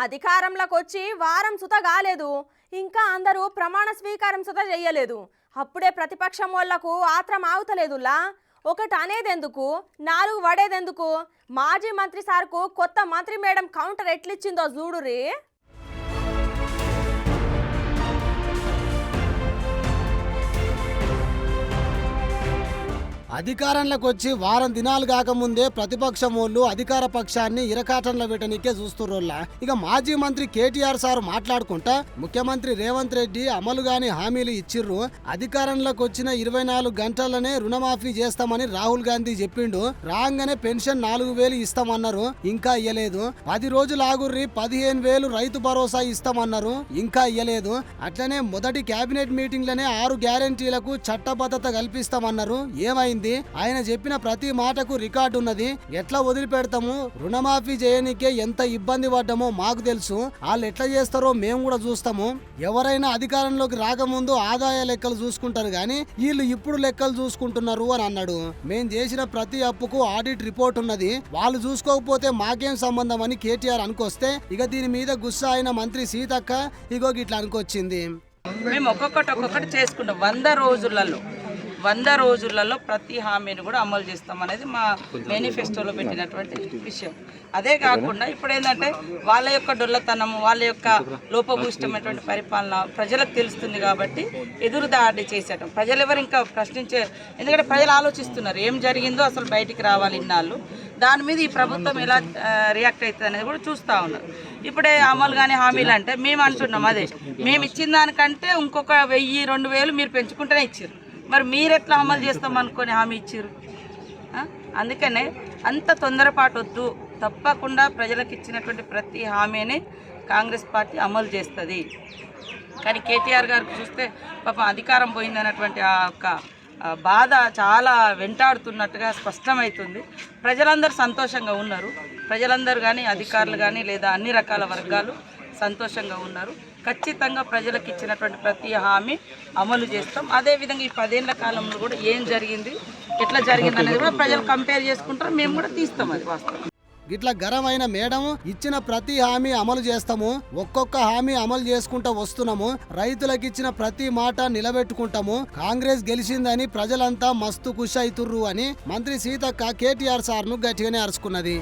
అధికారంలోకి వచ్చి వారం సుత కాలేదు, ఇంకా అందరూ ప్రమాణ స్వీకారం సుత చెయ్యలేదు. అప్పుడే ప్రతిపక్షం వాళ్లకు ఆత్రం ఆగుతలేదులా. ఒకటి అనేదెందుకు, నాలుగు వడేదెందుకు? మాజీ మంత్రి సార్కు కొత్త మంత్రి మేడం కౌంటర్ ఎట్లిచ్చిందో చూడురి. అధికారంలోకి వచ్చి వారం దినాలు కాకముందే ప్రతిపక్షం వాళ్ళు అధికార పక్షాన్ని ఇరకాటంలో పెట్టనికే చూస్తుర్రోళ్ళ. ఇక మాజీ మంత్రి కేటీఆర్ సార్ మాట్లాడుకుంటా ముఖ్యమంత్రి రేవంత్ రెడ్డి అమలు గాని హామీలు ఇచ్చిర్రు. అధికారంలోకి వచ్చిన 24 గంటలనే రుణమాఫీ చేస్తామని రాహుల్ గాంధీ చెప్పిండు. రాగానే పెన్షన్ 4000 ఇస్తామన్నారు, ఇంకా ఇయ్యలేదు. 10 రోజులు ఆగుర్రి 15,000 రైతు భరోసా ఇస్తామన్నారు, ఇంకా ఇయ్యలేదు. అట్లనే మొదటి కేబినెట్ మీటింగ్లనే 6 గ్యారెంటీలకు చట్టబద్ధత కల్పిస్తామన్నారు, ఏమైంది? ఆయన చెప్పిన ప్రతి మాటకు రికార్డు ఉన్నది. ఎట్లా వదిలిపెడతాము? రుణమాఫీ చేయనికే ఎంత ఇబ్బంది పడ్డామో మాకు తెలుసు. వాళ్ళు ఎట్లా చేస్తారో మేము కూడా చూస్తాము. ఎవరైనా అధికారంలోకి రాకముందు ఆదాయ లెక్కలు చూసుకుంటారు గాని వీళ్ళు ఇప్పుడు లెక్కలు చూసుకుంటున్నారు అని అన్నాడు. మేం చేసిన ప్రతి అప్పుకు ఆడిట్ రిపోర్ట్ ఉన్నది, వాళ్ళు చూసుకోకపోతే మాకేం సంబంధం అని కేటీఆర్ అనుకొస్తే ఇక దీని మీద గుస్సా అయిన మంత్రి సీతక్క ఇగో గిట్లా అనుకొచ్చింది. మేము ఒక్కొక్కటి చేసుకుంటాం. 100 రోజులలో ప్రతి హామీని కూడా అమలు చేస్తామనేది మా మేనిఫెస్టోలో పెట్టినటువంటి విషయం. అదే కాకుండా ఇప్పుడు ఏంటంటే వాళ్ళ యొక్క డొల్లతనము, వాళ్ళ యొక్క లోపభూయిష్టమైనటువంటి పరిపాలన ప్రజలకు తెలుస్తుంది కాబట్టి ఎదురుదాడి చేసేయటం. ప్రజలు ఎవరు ఇంకా ప్రశ్నించే, ఎందుకంటే ప్రజలు ఆలోచిస్తున్నారు ఏం జరిగిందో అసలు బయటికి రావాలి ఇన్నాళ్ళు, దాని మీద ఈ ప్రభుత్వం ఎలా రియాక్ట్ అవుతుంది అనేది కూడా చూస్తూ ఉన్నారు. ఇప్పుడే అమలు కానీ హామీలు అంటే మేము అంటున్నాం, అదే మేము ఇచ్చిన దానికంటే ఇంకొక 1000-2000 మీరు పెంచుకుంటేనే ఇచ్చారు, మరి మీరు ఎట్లా అమలు చేస్తాం అనుకొని హామీ ఇచ్చారు. అందుకనే అంత తొందరపాటు వద్దు, తప్పకుండా ప్రజలకు ఇచ్చినటువంటి ప్రతి హామీని కాంగ్రెస్ పార్టీ అమలు చేస్తుంది. కానీ కేటీఆర్ గారికి చూస్తే పాపం అధికారం పోయిందన్నటువంటి ఆ యొక్క బాధ చాలా వెంటాడుతున్నట్టుగా స్పష్టమవుతుంది. ప్రజలందరూ సంతోషంగా ఉన్నారు, ప్రజలందరూ కానీ అధికారులు కానీ లేదా అన్ని రకాల వర్గాలు సంతోషంగా ఉన్నారు. ఖచ్చితంగా ప్రజలకు ఇచ్చినటువంటి ప్రతి హామీ అమలు చేస్తాం. అదేవిధంగా ఈ 10 ఏళ్ల కాలంలో కూడా ఏం జరిగింది, ఎట్లా జరిగింది అనేది కూడా ప్రజలు కంపేర్ చేసుకుంటారు, మేము కూడా తీస్తాం. అది వాస్తవం. ఇట్లా గరమైన మేడం ఇచ్చిన ప్రతి హామీ అమలు చేస్తాము, ఒక్కొక్క హామీ అమలు చేసుకుంటూ వస్తున్నాము, రైతులకు ఇచ్చిన ప్రతి మాట నిలబెట్టుకుంటాము, కాంగ్రెస్ గెలిచిందని ప్రజలంతా మస్తు ఖుషి అవుతుర్రు అని మంత్రి సీతక్క కేటీఆర్ సార్ను గట్టిగానే అరుచుకున్నది.